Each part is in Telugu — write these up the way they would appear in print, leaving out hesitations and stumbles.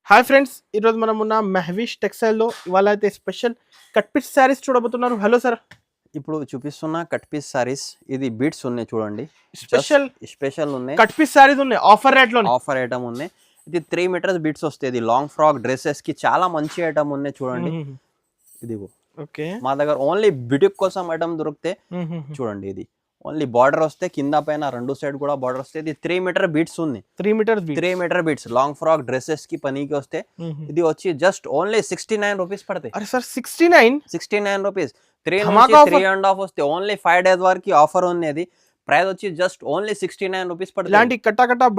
హాయ్ ఫ్రెండ్స్, ఈరోజు మనం ఉన్న మెహవిష్ టెక్స్టైల్లో ఇవాళ అయితే స్పెషల్ కట్ పీస్ శారీస్ చూడబోతున్నారు. Hello sir. ఇప్పుడు చూపిస్తున్న కట్ పీస్ సారీస్ ఇది బీట్స్ ఉన్నాయి చూడండి. స్పెషల్ స్పెషల్ ఉన్నాయి, కట్ పీస్ శారీస్ ఉన్నాయి ఆఫర్ రేట్ లోనే. ఆఫర్ ఐటమ్ ఉన్నాయి. ఇది 3 మీటర్స్ బీట్స్ వస్తాయి. లాంగ్ ఫ్రాక్ డ్రెస్సెస్ కి చాలా మంచి ఐటమ్ ఉన్నాయి చూడండి. ఇదిగో ఓకే, మా దగ్గర ఓన్లీ బ్యూటిక్ కోసం ఐటమ్ దొరికితే చూడండి. ఇది ఓన్లీ బార్డర్ వస్తే కింద పైన రెండు సైడ్ కూడా బార్డర్ వస్తే ఇది 3 మీటర్ బీట్స్ ఉంది. 3 మీటర్ బీట్స్ లాంగ్ ఫ్రాక్ డ్రెస్సెస్ కి పనికి వస్తే ఇది వచ్చి జస్ట్ ఓన్లీ 69 రూపీస్ పడతాయి. అరే సార్ 69 రూపీస్ 3.5 వస్తే ఓన్లీ 5 డేస్ వరకు ఆఫర్ ఉంది. ప్రైస్ వచ్చి జస్ట్ ఓన్లీ 69 రూపీస్ పడుతుంది. ఇలాంటి కట్ట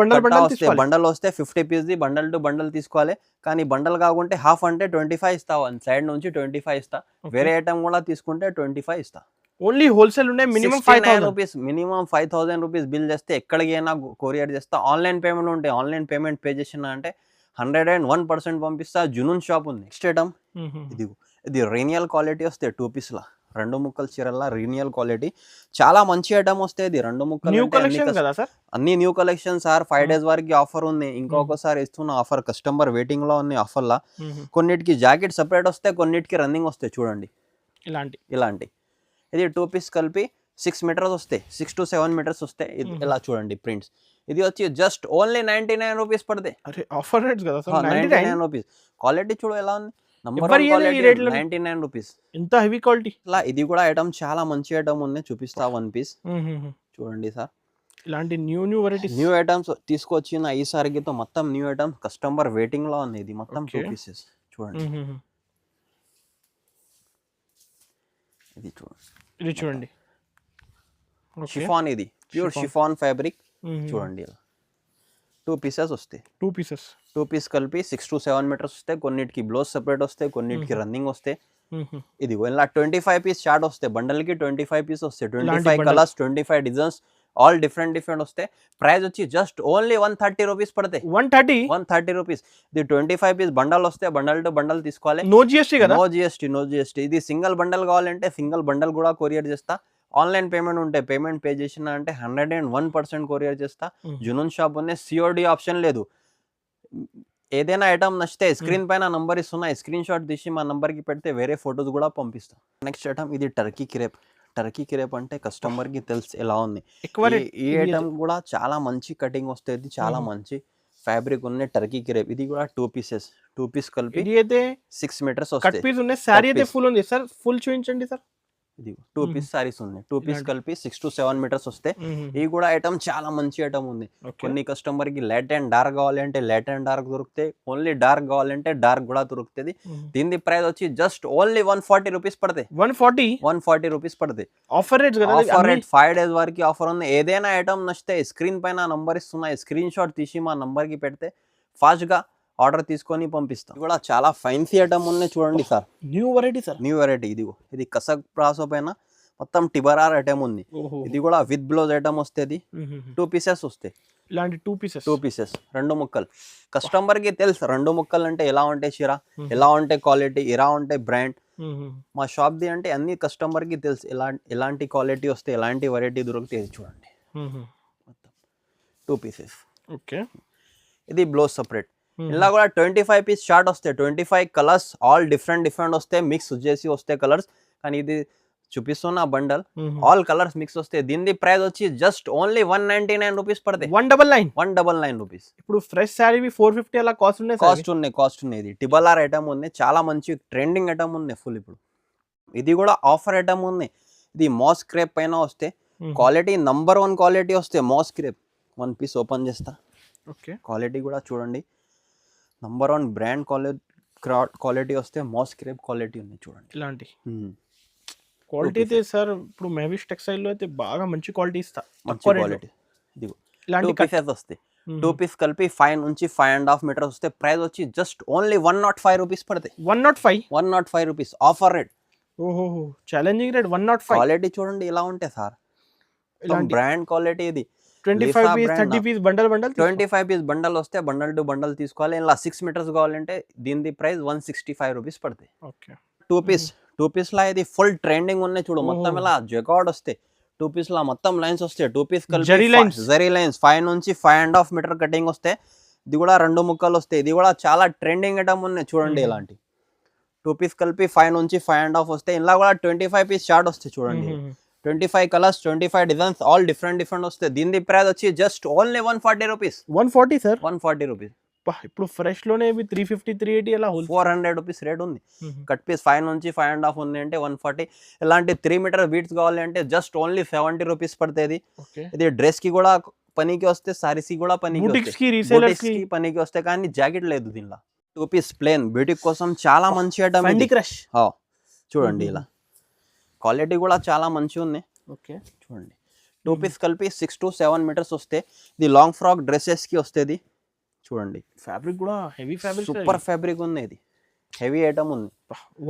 బండల్ వస్తే 50 pieces the bundle to bundle తీసుకోవాలి. కానీ బండల్ కాకుంటే హాఫ్ అంటే 25 ఇస్తా, వన్ సైడ్ నుంచి 25 ఇస్తా. వేరే ఐటమ్ కూడా తీసుకుంటే 25 ఇస్తా. ఓన్లీ హోల్సేల్ ఉన్నాయి. Minimum 5,000 rupees, minimum 5,000 rupees bill చేస్తే ఎక్కడికైనా కొరియర్ చేస్తా. ఆన్లైన్ పేమెంట్ ఉంటే ఆన్లైన్ పేమెంట్ పే చేసిన అంటే 101% పంపిస్తా. జునూన్ షాప్ ఉంది. నెక్స్ట్ ఐటమ్ ఇది రీనియల్ క్వాలిటీ వస్తే 2 పీస్ లా 2 ముక్కల చీరల్లా రీనియల్ క్వాలిటీ చాలా మంచి ఐటమ్ వస్తాయి. ఇది 2 ముక్కలు న్యూ కలెక్షన్ కదా సార్? అన్ని న్యూ కలెక్షన్ సార్. 5 డేస్ వరకు ఆఫర్ ఉంది. ఇంకొకసారి ఇస్తున్న ఆఫర్ కస్టమర్ వెయిటింగ్ లో ఉంది ఆఫర్ లా. కొన్నిటికి జాకెట్ సెపరేట్ వస్తే, కొన్నిటికి రన్నింగ్ వస్తాయి చూడండి. ఇలాంటి ఇది 2 పీస్ కలిపి 6 మీటర్స్ వస్తాయి. 6 to 7 మీటర్స్ వస్తాయి. ఇలా చూడండి ప్రింట్స్. ఇది వచ్చి జస్ట్ ఓన్లీ 99 రూపీస్ పడతాయి. ఆఫర్ రేట్స్ కదా సార్? 99 రూపీస్. క్వాలిటీ చూడు ఎలా ఉంది. 99 రూపీస్. ఇంత హెవీ క్వాలిటీ. ఇలా ఇది కూడా ఐటమ్ చాలా మంచి ఐటమ్ ఉంది. చూపిస్తా 1 పీస్ చూడండి సార్. ఇలాంటి న్యూ వెరైటీస్, న్యూ ఐటమ్స్ తీసుకొచ్చిన ఈసారితో మొత్తం న్యూ ఐటమ్ కస్టమర్ వెయిటింగ్ లో ఉంది. ఇది మొత్తం 2 పీసెస్ చూడండి. ఇది చూడండి షిఫాన్. ఇది ప్యూర్ షిఫాన్ ఫ్యాబ్రిక్ చూడండి. ఇలా 2 పీసెస్ వస్తాయి. 2 పీస్ కలిపి 6 to 7 మీటర్స్ వస్తాయి. కొన్నిటికి బ్లౌజ్ సెపరేట్ వస్తాయి, కొన్నిటికి రన్నింగ్ వస్తాయి. ఇది ఇలా 25 పీస్ షార్ట్ వస్తాయి. బండల్ కి 25 పీస్ వస్తాయి. 25 కలర్స్, 25 డిజైన్స్, ఆల్ డిఫరెంట్ వస్తాయి. ప్రైస్ వచ్చి జస్ట్ ఓన్లీ 130 రూపీస్ పడతాయి. 130 రూపీస్. ఇది 25 పీస్ బండల్ వస్తే బండల్ టు బండల్ తీసుకోవాలి. నో జిఎస్టీ కదా? No GST. ఇది సింగిల్ బండల్ కావాలంటే సింగిల్ బండల్ కూడా కొరియర్ చేస్తా. ఆన్లైన్ పేమెంట్ ఉంటే పేమెంట్ పే చేసిన అంటే 101% కొరియర్ చేస్తా. జునూన్ షాప్ ఉంది. సిఓడి ఆప్షన్ లేదు. ఏదైనా ఐటమ్ నచ్చితే స్క్రీన్ పైన నంబర్ ఇస్తున్నా, స్క్రీన్ షాట్ తీసి మా నంబర్ కి పెడితే వేరే ఫొటోస్ కూడా పంపిస్తాం. నెక్స్ట్ ఐటమ్ ఇది టర్కీ క్రేప్ అంటే కస్టమర్ కి తెలుసు ఎలా ఉంది. ఈ ఐటమ్ కూడా చాలా మంచి కటింగ్ వస్తుంది. చాలా మంచి ఫ్యాబ్రిక్ ఉన్నాయి. టర్కీ క్రేప్ ఇది కూడా 2 పీస్ కలిపి 6 మీటర్స్ వస్తాయి. ఫుల్ చూపించండి సార్. ఇది 2 పీస్ సారీస్ ఉన్నాయి. 2 పీస్ కలిపి 6 to 7 మీటర్స్ వస్తాయి. ఇది కూడా ఐటమ్ చాలా మంచి ఐటమ్ ఉంది. కొన్ని కస్టమర్ కి లైట్ అండ్ డార్క్ కావాలంటే లైట్ అండ్ డార్క్ దొరుకుతాయి. ఓన్లీ డార్క్ కావాలంటే డార్క్ కూడా దొరుకుతుంది. దీని ప్రైస్ వచ్చి జస్ట్ ఓన్లీ 140 రూపీస్ పడతాయి. 140 రూపీస్ పడతాయి. ఆఫర్ రేట్ 5 డేస్ వరకు ఆఫర్ ఉంది. ఏదైనా ఐటమ్ నచ్చితే స్క్రీన్ పైన నంబర్ ఇస్తున్నా, స్క్రీన్ షాట్ తీసి మా నంబర్ కి పెడితే ఫాస్ట్ గా ఆర్డర్ తీసుకొని పంపిస్తాం. కూడా చాలా ఫైన్సీ ఐటమ్ ఉన్నాయి చూడండి సార్. New variety. ఇది కసక్ ప్రాసో పైన మొత్తం టిబరార్ ఐటమ్ ఉంది. ఇది కూడా విత్ బ్లౌజ్ ఐటమ్ వస్తుంది. 2 పీసెస్ వస్తాయి. ఇలాంటి 2 పీసెస్ 2 ముక్కలు. కస్టమర్ కి తెలుసు 2 ముక్కలు అంటే ఎలా ఉంటాయి చీర, ఎలా ఉంటాయి క్వాలిటీ, ఎలా ఉంటాయి బ్రాండ్. మా షాప్ ది అంటే అన్ని కస్టమర్ కి తెలుసు ఎలాంటి క్వాలిటీ వస్తే, ఎలాంటి వెరైటీ దొరుకుతాయి. చూడండి మొత్తం 2 పీసెస్. ఇది బ్లౌజ్ సపరేట్. ఇలా కూడా 25 పీస్ షార్ట్ వస్తాయి. 25 కలర్స్, ఆల్ డిఫరెంట్ వస్తాయి. మిక్స్ చేసి వస్తాయి కలర్స్. కానీ ఇది చూపిస్తున్న బండల్ ఆల్ కలర్స్ మిక్స్ వస్తాయి. దీని ప్రైస్ వచ్చి జస్ట్ ఓన్లీ 199 రూపీస్ పడతాయి. 199 రూపీస్. ఇప్పుడు ఫ్రెష్ సారీ 450 అలా కాస్ట్ ఉన్నాయి. ఇది టిబలార్ ఐటమ్ ఉంది. చాలా మంచి ట్రెండింగ్ ఐటమ్ ఉంది ఫుల్. ఇప్పుడు ఇది కూడా ఆఫర్ ఐటమ్ ఉంది. ఇది మాస్ క్రేప్ పైన వస్తే క్వాలిటీ నంబర్ 1 క్వాలిటీ వస్తే మాస్ క్రేప్. 1 పీస్ ఓపెన్ చేస్తా. క్వాలిటీ కూడా చూడండి. నంబర్ 1 బ్రాండ్ క్వాలిటీ వస్తే మాస్ క్రేప్ క్వాలిటీ ఉంది చూడండి. ఇలాంటి క్వాలిటీ అయితే సార్ ఇప్పుడు మెహవిష్ టెక్స్టైల్ లో అయితే బాగా మంచి క్వాలిటీ ఇస్తా. క్వాలిటీ. ఇదిగో 2 పీసెస్ వస్తాయి. 2 పీస్ కలిపి 5 నుంచి 5.5 మీటర్స్ వస్తే ప్రైస్ వచ్చి జస్ట్ ఓన్లీ 105 రూపీస్ పడతాయి. 105 rupees offer rate. Challenging rate 105. Quality చూడండి ఎలా ఉంటాయి సార్. Brand quality. ఇది 25 pieces 30 pieces bundle 25 pieces bundle వస్తే బండల్ టు బండల్ తీసుకోవాలి. ఇలా 6 మీటర్స్ కావాలంటే దీని ప్రైస్ 165 రూపీస్ పడతాయి. 2 పీస్ లా ఇది ఫుల్ ట్రెండింగ్ ఉన్నాయి చూడు. మొత్తం ఇలా జకార్డ్ వస్తాయి. 2 పీస్ లా మొత్తం లైన్స్ వస్తాయి. 2 పీస్ కలిపి జరీ లైన్స్ 5 నుంచి 5.5 మీటర్ కటింగ్ వస్తే ఇది కూడా 2 ముక్కలు వస్తాయి. ఇది కూడా చాలా ట్రెండింగ్ ఐటమ్ ఉన్నాయి చూడండి. ఇలాంటి 2 పీస్ కలిపి 5 నుంచి 5.5 వస్తాయి. ఇలా కూడా 25 పీస్ షార్ట్ వస్తాయి చూడండి. 25 కలర్స్, 25 డిజైన్స్, ఆల్ డిఫరెంట్ వస్తాయి. దీని ప్రైస్ వచ్చి just only 140 rupees. 140 sir? 140 rupees. ఇప్పుడు ఫ్రెష్ లోనే 350, 380 అలా 400 రూపీస్ రేట్ ఉంది. కట్ పీస్ 5 నుంచి 5.5 ఉంది అంటే 140. ఇలాంటి 3 మీటర్ బీట్స్ కావాలి అంటే జస్ట్ ఓన్లీ 70 రూపీస్ పడుతుంది. ఇది డ్రెస్ కి కూడా పనికి వస్తే, సారీస్ కి కూడా పనికి వస్తాయి, పనికి వస్తాయి. కానీ జాకెట్ లేదు దీనిలో. 2 పీస్ ప్లేన్ బ్యూటీ కోసం చాలా మంచి ఐటమ్ ఇది. చూడండి ఇలా క్వాలిటీ కూడా చాలా మంచిగా ఉంది. చూడండి 2 పీస్ కలిపి 6 to 7 మీటర్స్ వస్తాయి. ఇది లాంగ్ ఫ్రాక్ డ్రెస్సెస్ కి వస్తుంది. చూడండి ఫ్యాబ్రిక్ కూడా హెవీ ఫ్యాబ్రిక్, సూపర్ ఫ్యాబ్రిక్ ఉంది. ఇది హెవీ ఐటమ్ ఉంది.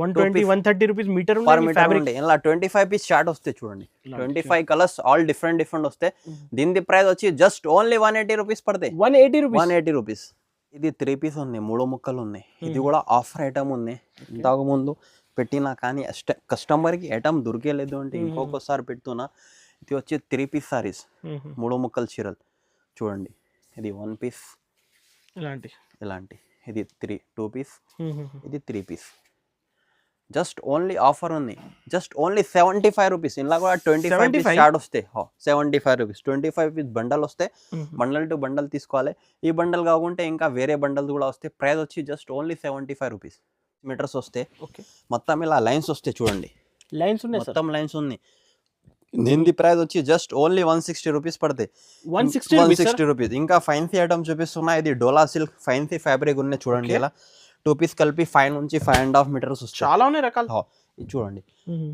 120, 130 రూపీస్ మీటర్ ఉంది. ఇలా 25 పీస్ షార్ట్ వస్తాయి చూడండి. 25 కలర్స్, ఆల్ డిఫరెంట్ వస్తాయి. దీని ప్రైస్ వచ్చి జస్ట్ ఓన్లీ 180 రూపీస్ పడతాయి. 180 రూపీస్. ఇది 3 పీస్ ఉంది, 3 ముక్కలు ఉన్నాయి. ఇది కూడా ఆఫర్ ఐటమ్ ఉంది. ఇంతకు ముందు పెట్టినా కానీ కస్టమర్ కి ఐటమ్ దొరికేలేదు అంటే ఇంకొకసారి పెడుతున్నా. ఇది వచ్చి 3 పీస్ సారీస్, 3 ముక్కలు చీరలు. చూడండి ఇది 1 పీస్ ఇలాంటి. ఇది 2 పీస్, ఇది 3 పీస్. జస్ట్ ఓన్లీ ఆఫర్ ఉంది. Just only 75 rupees. ఇలా కూడా 25 పీస్ షార్ట్ వస్తాయి. 75 రూపీస్. 25 పీస్ బండల్ వస్తాయి. బండల్ టు బండల్ తీసుకోవాలి. ఈ బండల్ కాకుంటే ఇంకా వేరే బండల్స్ కూడా వస్తాయి. ప్రైస్ వచ్చి జస్ట్ ఓన్లీ 75 రూపీస్. మీటర్స్ వస్తాయి. మొత్తం ఇలా లైన్స్ వస్తాయి చూడండి. మొత్తం లైన్స్ ఉన్నాయి. దీని ప్రైస్ వచ్చి జస్ట్ ఓన్లీ 160 రూపీస్ పడతాయి. 160 రూపీస్. ఇంకా ఫ్యాన్సీ ఐటమ్ చూపిస్తున్నా. ఇది డోలా సిల్క్ ఫ్యాన్సీ ఫ్యాబ్రిక్ ఉన్నాయి చూడండి. ఇలా 2 పీస్ కలిపి 5 నుంచి 5.5 మీటర్స్ వస్తాయి. చాలా ఉన్నాయి రకాలు. ఇది చూడండి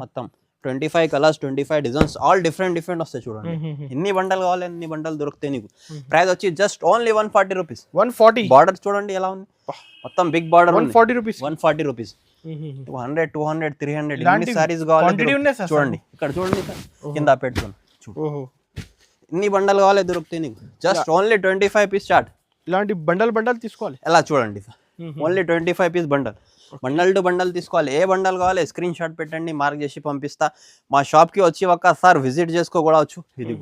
మొత్తం 25 కలర్స్, 25 డిజైన్స్, ఆల్ డిఫరెంట్ వస్తాయి చూడండి. ఎన్ని బండలు కావాలి అన్ని బండలు దొరుకుతాయి నీకు. ప్రైస్ వచ్చి జస్ట్ ఓన్లీ 140 రూపీస్. 140. బార్డర్ చూడండి ఎలా ఉంది. మొత్తం బిగ్ బార్డర్. 140 రూపీస్. 200, 200, 300 ఇన్ని సారీస్ కావాలి చూడండి. ఇక్కడ చూడండి కింద పెట్టుకుని ఇన్ని బండలు కావాలి దొరుకుతాయి నీకు. Just only 25 pieces start. ఇలాంటి బండల్ తీసుకోవాలి. ఎలా చూడండి only 25 pieces bundle to bundle తీసుకోవాలి. ఏ బండల్ కావాలి స్క్రీన్ షాట్ పెట్టండి, మార్క్ చేసి పంపిస్తా. మా షాప్కి వచ్చి ఒక్కసారి విజిట్ చేసుకోకూడవచ్చు. ఇది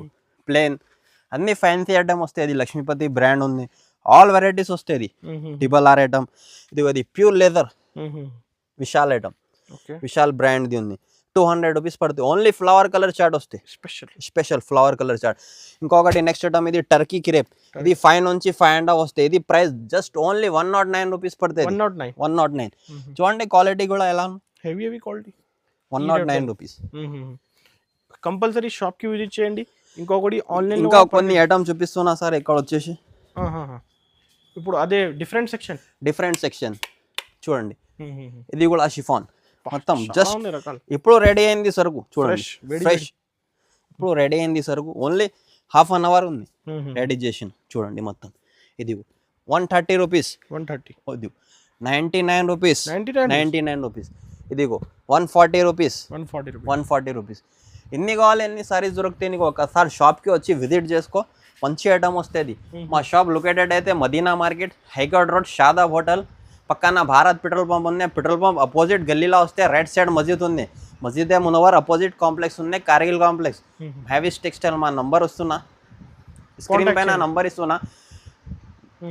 ప్లేన్ అన్ని ఫ్యాన్సీ ఐటమ్ వస్తాయి. అది లక్ష్మీపతి బ్రాండ్ ఉంది. ఆల్ వెరైటీస్ వస్తాయి. డిబల్ ఆర్ ఐటమ్. ఇది pure leather Vishal item. Vishal బ్రాండ్ది ఉంది. 200 రూపీస్ పడుతుంది. ఓన్లీ ఫ్లవర్ కలర్ చార్ట్ వస్తాయి. Special flower colour chart. ఇంకొకటి నెక్స్ట్ ఐటమ్ ఇది టర్కీ క్రేప్. ఇది 5 నుంచి 5.5 వస్తాయి. ఇది ప్రైస్ జస్ట్ ఓన్లీ 109 రూపీస్ పడుతుంది. 109. చూడండి క్వాలిటీ కూడా ఎలా ఉంది. Heavy quality. 109 rupees. Compulsory shop కి విజిట్ చేయండి. ఇంకొకటి ఆన్లైన్ ఇంకా కొన్ని ఐటమ్ చూపిస్తున్నా సార్. ఇక్కడ వచ్చేసి ఇప్పుడు అదే డిఫరెంట్ సెక్షన్ చూడండి. ఇది కూడా షిఫాన్ మొత్తం. జస్ట్ ఇప్పుడు రెడీ అయింది సరుకు చూడండి. ఫ్రెష్ ఇప్పుడు రెడీ అయింది సరుకు. ఓన్లీ ½ అన్ అవర్ ఉంది రెడీ చేసి చూడండి మొత్తం. ఇది 130 రూపీస్. 99 రూపీస్. 99 రూపీస్. ఇదిగో 140 రూపీస్. 140 రూపీస్. ఎన్ని కావాలి ఎన్ని సారీస్ దొరుకుతాయి నీకు. ఒకసారి షాప్కి వచ్చి విజిట్ చేసుకో. మంచి ఐటమ్ వస్తుంది. మా షాప్ లొకేటెడ్ అయితే Madina market, high court road, Shadab hotel పక్కన భారత్ పెట్రోల్ పంప్ ఉంది. పెట్రోల్ పంప్ అపోజిట్ గల్లీలో వస్తే రైట్ సైడ్ మస్జిద్ ఉంది. మస్జిద్ మునవర్ అపోజిట్ కాంప్లెక్స్ ఉన్నాయి. కార్గిల్ కాంప్లెక్స్. హ్యావీస్ టెక్స్టైల్. మా నంబర్ వస్తున్నా, స్క్రీన్ పైన నంబర్ ఇస్తున్నా.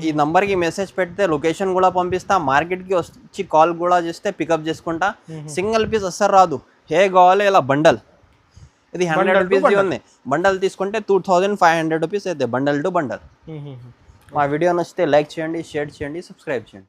ఈ నంబర్కి మెసేజ్ పెడితే లొకేషన్ కూడా పంపిస్తా. మార్కెట్కి వచ్చి కాల్ కూడా చేస్తే పికప్ చేసుకుంటా. సింగిల్ పీస్ అస్సలు రాదు. ఏ కావాలి ఇలా బండల్. ఇది 100 రూపీస్ ఉంది. బండల్ తీసుకుంటే 2500 రూపీస్ అయితే బండల్ టు బండల్. మా వీడియో నచ్చితే లైక్ చేయండి, షేర్ చేయండి, సబ్స్క్రైబ్ చేయండి.